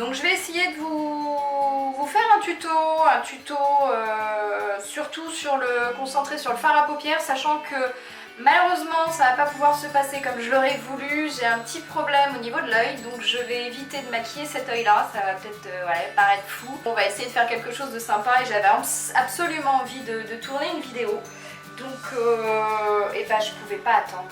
Donc je vais essayer de vous faire un tuto surtout concentré sur le fard à paupières, sachant que malheureusement ça va pas pouvoir se passer comme je l'aurais voulu. J'ai un petit problème au niveau de l'œil, donc je vais éviter de maquiller cet œil là, ça va peut-être paraître fou. On va essayer de faire quelque chose de sympa et j'avais absolument envie de tourner une vidéo. Donc et bah, je pouvais pas attendre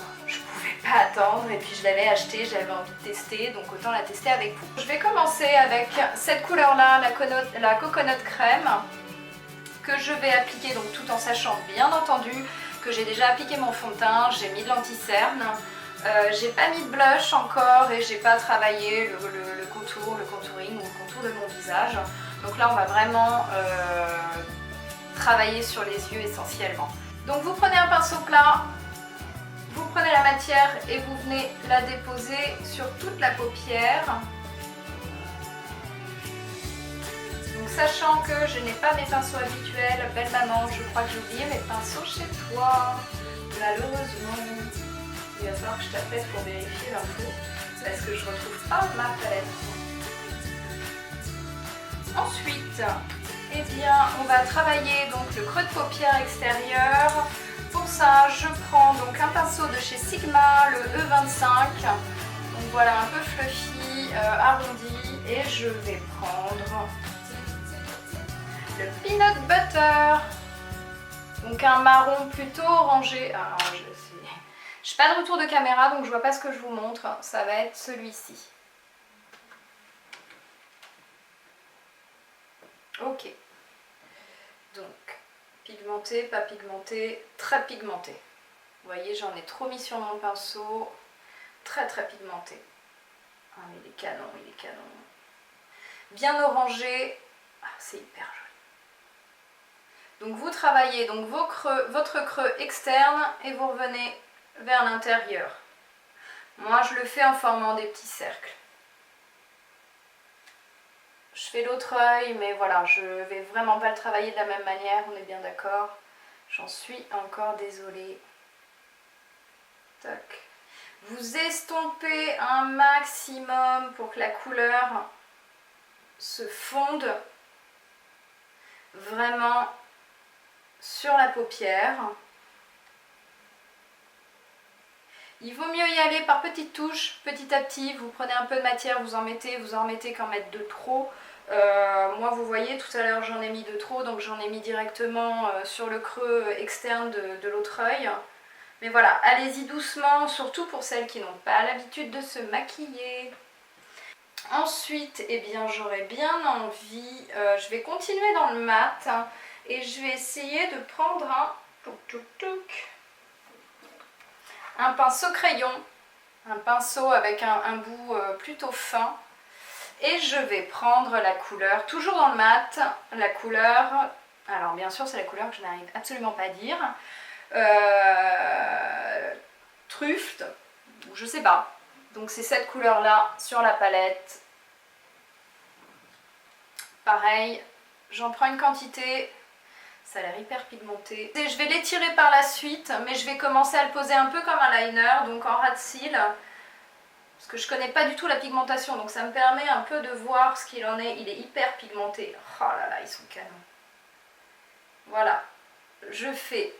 et puis je l'avais acheté, j'avais envie de tester, donc autant la tester avec vous. Je vais commencer avec cette couleur là, la Coconut Crème, que je vais appliquer, donc tout en sachant bien entendu que j'ai déjà appliqué mon fond de teint, j'ai mis de l'anti-cerne, j'ai pas mis de blush encore et j'ai pas travaillé le contouring ou le contour de mon visage. Donc là on va vraiment travailler sur les yeux essentiellement. Donc vous prenez un pinceau plat, vous prenez la matière et vous venez la déposer sur toute la paupière. Donc sachant que je n'ai pas mes pinceaux habituels, belle maman, je crois que j'ai oublié mes pinceaux chez toi, malheureusement. Il va falloir que je t'appelle pour vérifier l'info, parce que je ne retrouve pas ma palette. Ensuite, eh bien, on va travailler donc le creux de paupière extérieur. Pour ça, je prends donc un pinceau de chez Sigma, le E25. Donc voilà, un peu fluffy, arrondi. Et je vais prendre le Peanut Butter. Donc un marron plutôt orangé. Alors, je n'ai pas de retour de caméra, donc je vois pas ce que je vous montre. Ça va être celui-ci. Ok. Donc, pigmenté, pas pigmenté, très pigmenté. Vous voyez, j'en ai trop mis sur mon pinceau. Très pigmenté. Ah, mais il est canon, il est canon. Bien orangé. Ah, c'est hyper joli. Donc vous travaillez donc votre creux externe et vous revenez vers l'intérieur. Moi, je le fais en formant des petits cercles. Je fais l'autre œil, mais voilà, je vais vraiment pas le travailler de la même manière, on est bien d'accord. J'en suis encore désolée. Tac. Vous estompez un maximum pour que la couleur se fonde vraiment sur la paupière. Il vaut mieux y aller par petites touches, petit à petit. Vous prenez un peu de matière, vous en remettez qu'en mettre de trop. Moi, vous voyez, tout à l'heure, j'en ai mis de trop, donc j'en ai mis directement sur le creux externe de l'autre œil. Mais voilà, allez-y doucement, surtout pour celles qui n'ont pas l'habitude de se maquiller. Ensuite, eh bien, j'aurais bien envie, je vais continuer dans le mat et je vais essayer de prendre un pinceau crayon, un pinceau avec un bout plutôt fin. Et je vais prendre la couleur, toujours dans le mat, la couleur, alors bien sûr c'est la couleur que je n'arrive absolument pas à dire, truffe, ou je sais pas. Donc c'est cette couleur là sur la palette. Pareil, j'en prends une quantité, ça a l'air hyper pigmenté. Et je vais l'étirer par la suite, mais je vais commencer à le poser un peu comme un liner, donc en ras de cils. Parce que je connais pas du tout la pigmentation, donc ça me permet un peu de voir ce qu'il en est. Il est hyper pigmenté. Oh là là, ils sont canons. Voilà. Je fais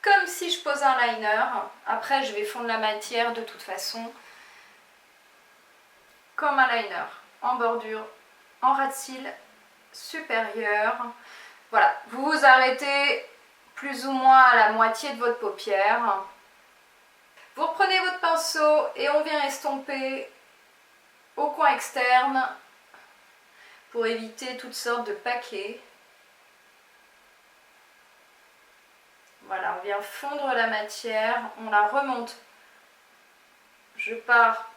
comme si je posais un liner. Après, je vais fondre la matière de toute façon. Comme un liner. En bordure, en ras de cils supérieur. Voilà. Vous vous arrêtez plus ou moins à la moitié de votre paupière. Vous reprenez votre pinceau et on vient estomper au coin externe pour éviter toutes sortes de paquets. Voilà, on vient fondre la matière, on la remonte. Je pars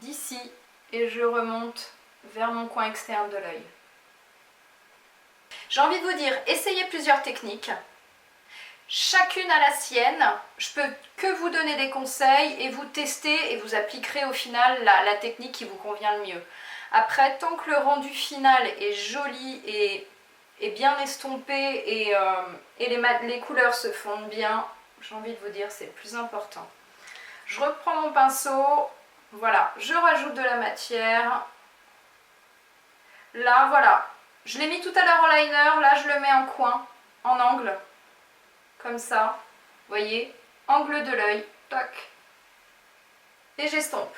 d'ici et je remonte vers mon coin externe de l'œil. J'ai envie de vous dire, essayez plusieurs techniques. Chacune a la sienne, je peux que vous donner des conseils et vous tester et vous appliquerez au final la technique qui vous convient le mieux. Après, tant que le rendu final est joli et bien estompé et les couleurs se fondent bien, j'ai envie de vous dire c'est le plus important. Je reprends mon pinceau, voilà, je rajoute de la matière Là, voilà. Je l'ai mis tout à l'heure en liner, là je le mets en coin, en angle. Comme ça. Vous voyez? Angle de l'œil. Toc. Et j'estompe.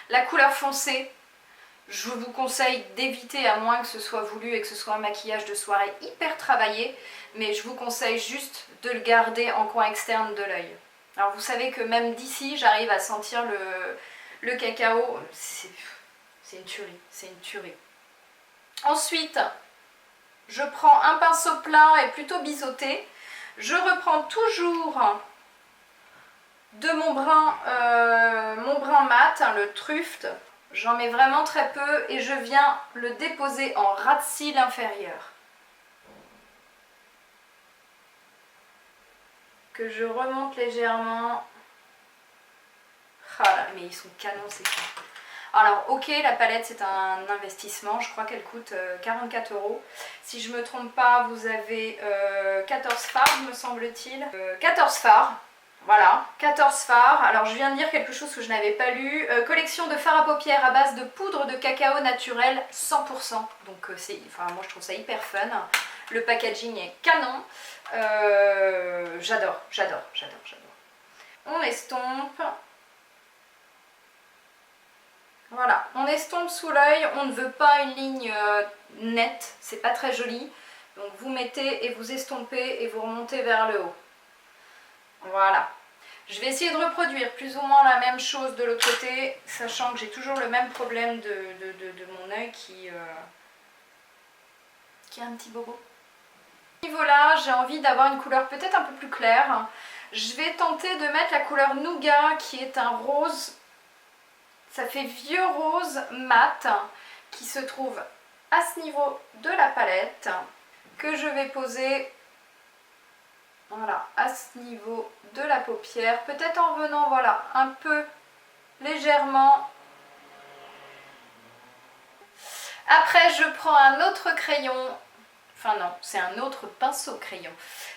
La couleur foncée, je vous conseille d'éviter, à moins que ce soit voulu et que ce soit un maquillage de soirée hyper travaillé, mais je vous conseille juste de le garder en coin externe de l'œil. Alors vous savez que même d'ici, j'arrive à sentir le cacao, c'est une tuerie, c'est une tuerie. Ensuite, je prends un pinceau plat et plutôt biseauté, je reprends toujours de mon brun mat, hein, le Trüft. J'en mets vraiment très peu et je viens le déposer en ras de cils inférieur. Que je remonte légèrement. Ah là, mais ils sont canons ces filles. Alors ok, la palette c'est un investissement, je crois qu'elle coûte 44 €. Si je ne me trompe pas, vous avez 14 fards me semble-t-il. 14 fards. Voilà, 14 fards. Alors je viens de lire quelque chose que je n'avais pas lu. Collection de fards à paupières à base de poudre de cacao naturel 100%. Donc moi je trouve ça hyper fun. Le packaging est canon. J'adore. On estompe. Voilà, on estompe sous l'œil. On ne veut pas une ligne nette, c'est pas très joli. Donc vous mettez et vous estompez et vous remontez vers le haut. Voilà. Je vais essayer de reproduire plus ou moins la même chose de l'autre côté, sachant que j'ai toujours le même problème de mon œil qui a un petit bobo. À ce niveau-là, j'ai envie d'avoir une couleur peut-être un peu plus claire. Je vais tenter de mettre la couleur Nougat, qui est un rose. Ça fait vieux rose mat, qui se trouve à ce niveau de la palette, que je vais poser. Voilà, à ce niveau de la paupière, peut-être en venant, voilà, un peu légèrement. Après, je prends un autre crayon, enfin non, c'est un autre pinceau crayon,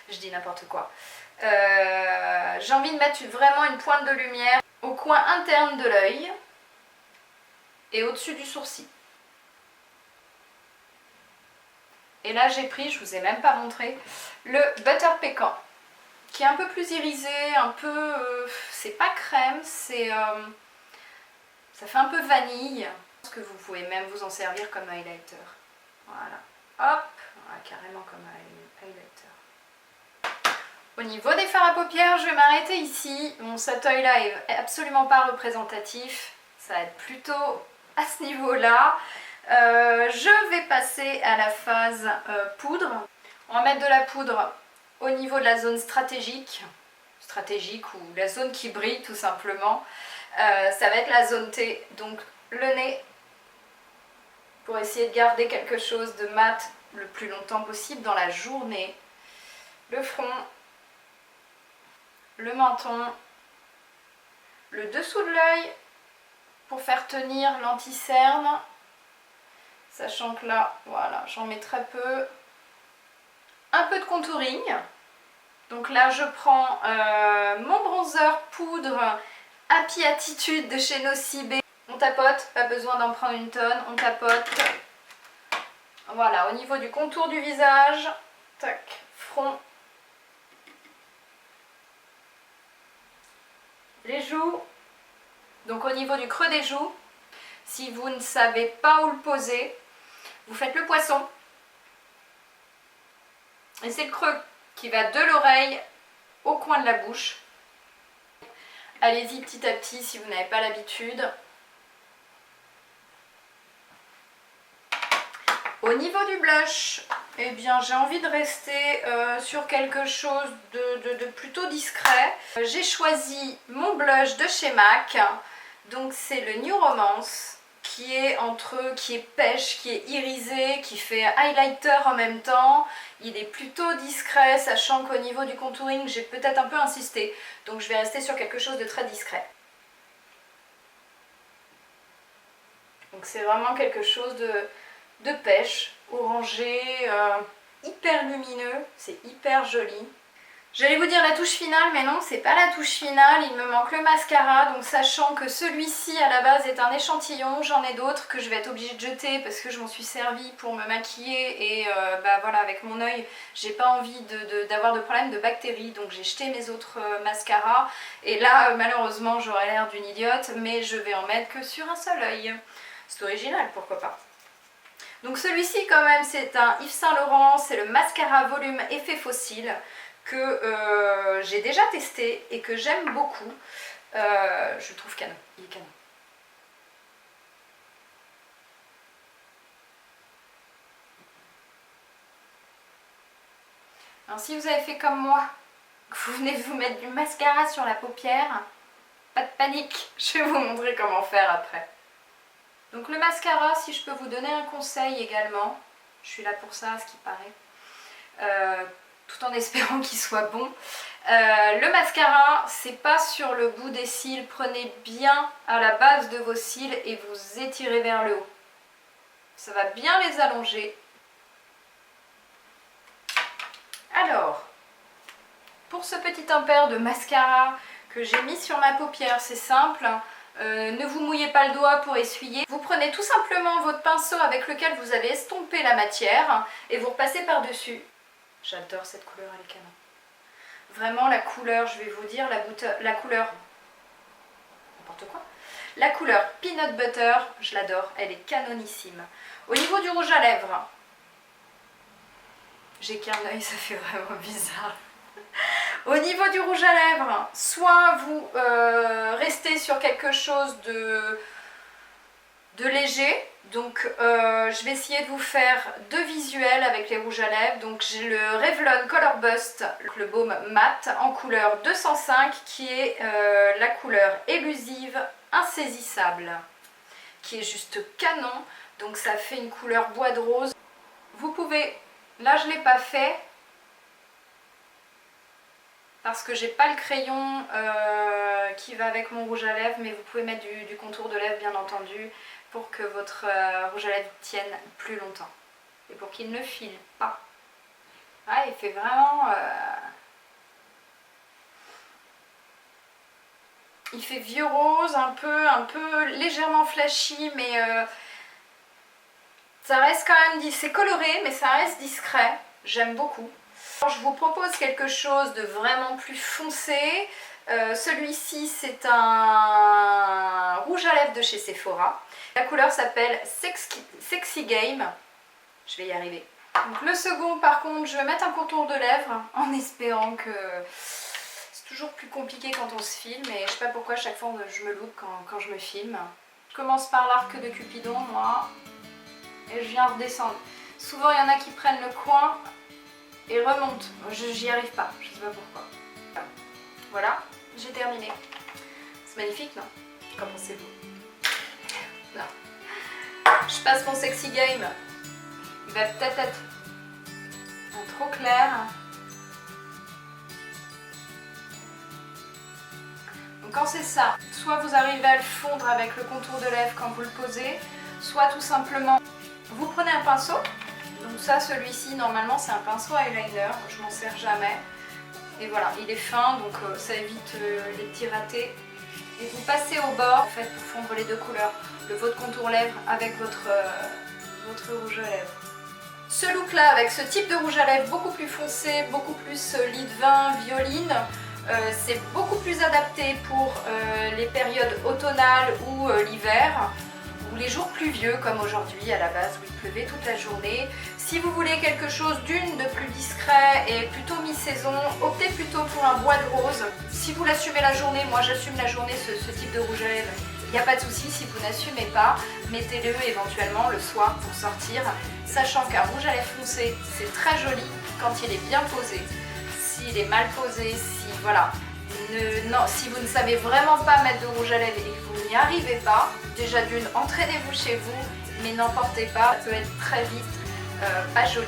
je dis n'importe quoi. J'ai envie de mettre vraiment une pointe de lumière au coin interne de l'œil et au-dessus du sourcil. Et là, j'ai pris, je vous ai même pas montré, le Butter Pécan, qui est un peu plus irisé, un peu, c'est pas crème, c'est, ça fait un peu vanille. Je pense que vous pouvez même vous en servir comme highlighter. Voilà, hop, voilà, carrément comme highlighter. Au niveau des fards à paupières, je vais m'arrêter ici. Bon, cet œil-là est absolument pas représentatif, ça va être plutôt à ce niveau-là. Je vais passer à la phase poudre. On va mettre de la poudre au niveau de la zone stratégique ou la zone qui brille tout simplement. Ça va être la zone T, donc le nez, pour essayer de garder quelque chose de mat le plus longtemps possible dans la journée. Le front, le menton, le dessous de l'œil pour faire tenir l'anti-cerne. Sachant que là, voilà, j'en mets très peu. Un peu de contouring. Donc là, je prends mon bronzer poudre Happy Attitude de chez Nocibé. On tapote, pas besoin d'en prendre une tonne, on tapote. Voilà, au niveau du contour du visage, tac, front, les joues. Donc au niveau du creux des joues, si vous ne savez pas où le poser, vous faites le poisson. Et c'est le creux qui va de l'oreille au coin de la bouche. Allez-y petit à petit si vous n'avez pas l'habitude. Au niveau du blush, eh bien j'ai envie de rester sur quelque chose de plutôt discret. J'ai choisi mon blush de chez MAC. Donc c'est le New Romance, qui est pêche, qui est irisé, qui fait highlighter en même temps. Il est plutôt discret, sachant qu'au niveau du contouring, j'ai peut-être un peu insisté. Donc je vais rester sur quelque chose de très discret. Donc c'est vraiment quelque chose de pêche, orangé, hyper lumineux, c'est hyper joli. J'allais vous dire la touche finale, mais non, c'est pas la touche finale, il me manque le mascara, donc sachant que celui-ci à la base est un échantillon, j'en ai d'autres que je vais être obligée de jeter parce que je m'en suis servi pour me maquiller et bah voilà, avec mon œil, j'ai pas envie d'avoir de problème de bactéries, donc j'ai jeté mes autres mascaras, et là malheureusement j'aurais l'air d'une idiote, mais je vais en mettre que sur un seul œil. C'est original, pourquoi pas. Donc celui-ci quand même c'est un Yves Saint Laurent, c'est le mascara volume effet fossile, que j'ai déjà testé et que j'aime beaucoup. Je le trouve canon, il est canon. Alors si vous avez fait comme moi, que vous venez de vous mettre du mascara sur la paupière, pas de panique, je vais vous montrer comment faire après. Donc le mascara, si je peux vous donner un conseil également, je suis là pour ça à ce qui paraît, tout en espérant qu'il soit bon. Le mascara, c'est pas sur le bout des cils, prenez bien à la base de vos cils et vous étirez vers le haut. Ça va bien les allonger. Alors, pour ce petit impair de mascara que j'ai mis sur ma paupière, c'est simple. Ne vous mouillez pas le doigt pour essuyer. Vous prenez tout simplement votre pinceau avec lequel vous avez estompé la matière et vous repassez par-dessus. J'adore cette couleur, elle est canon. Vraiment la couleur, je vais vous dire, la couleur, n'importe quoi. La couleur Peanut Butter, je l'adore, elle est canonissime. Au niveau du rouge à lèvres, j'ai qu'un œil, ça fait vraiment bizarre. Au niveau du rouge à lèvres, soit vous restez sur quelque chose de léger, donc je vais essayer de vous faire deux visuels avec les rouges à lèvres. Donc j'ai le Revlon Color Bust, le baume mat en couleur 205 qui est la couleur élusive insaisissable, qui est juste canon, donc ça fait une couleur bois de rose. Vous pouvez, là je ne l'ai pas fait parce que j'ai pas le crayon qui va avec mon rouge à lèvres, mais vous pouvez mettre du contour de lèvres bien entendu pour que votre rouge à lèvres tienne plus longtemps et pour qu'il ne file pas. Ah, il fait vraiment... il fait vieux rose, un peu légèrement flashy, mais ça reste quand même... C'est coloré, mais ça reste discret. J'aime beaucoup. Je vous propose quelque chose de vraiment plus foncé. Celui-ci c'est un rouge à lèvres de chez Sephora. La couleur s'appelle Sexy Game. Je vais y arriver. Donc le second par contre je vais mettre un contour de lèvres en espérant que... C'est toujours plus compliqué quand on se filme et je sais pas pourquoi chaque fois je me loupe quand je me filme. Je commence par l'arc de Cupidon moi et je viens redescendre. Souvent il y en a qui prennent le coin et remonte. J'y arrive pas, je sais pas pourquoi. Voilà, j'ai terminé. C'est magnifique, non? Qu'en pensez-vous? Non. Je passe mon Sexy Game. Il va peut-être être trop clair. Donc quand c'est ça, soit vous arrivez à le fondre avec le contour de lèvres quand vous le posez, soit tout simplement vous prenez un pinceau. Donc ça, celui-ci, normalement, c'est un pinceau eyeliner, je m'en sers jamais. Et voilà, il est fin, donc ça évite les petits ratés. Et vous passez au bord, en fait, pour fondre les deux couleurs, votre contour lèvres avec votre rouge à lèvres. Ce look-là, avec ce type de rouge à lèvres beaucoup plus foncé, beaucoup plus lit de vin, violine, c'est beaucoup plus adapté pour les périodes automnales ou l'hiver, ou les jours pluvieux comme aujourd'hui à la base où il pleuvait toute la journée. Si vous voulez quelque chose de plus discret et plutôt mi-saison, optez plutôt pour un bois de rose. Si vous l'assumez la journée, moi j'assume la journée ce type de rouge à lèvres, il n'y a pas de souci. Si vous n'assumez pas, mettez-le éventuellement le soir pour sortir, sachant qu'un rouge à lèvres foncé c'est très joli quand il est bien posé. S'il est mal posé, voilà. Si vous ne savez vraiment pas mettre de rouge à lèvres et que vous n'y arrivez pas, déjà d'une, entraînez-vous chez vous, mais n'emportez pas, ça peut être très vite pas joli.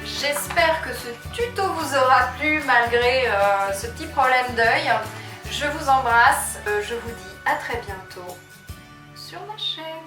J'espère que ce tuto vous aura plu malgré ce petit problème d'œil. Je vous embrasse, je vous dis à très bientôt sur ma chaîne.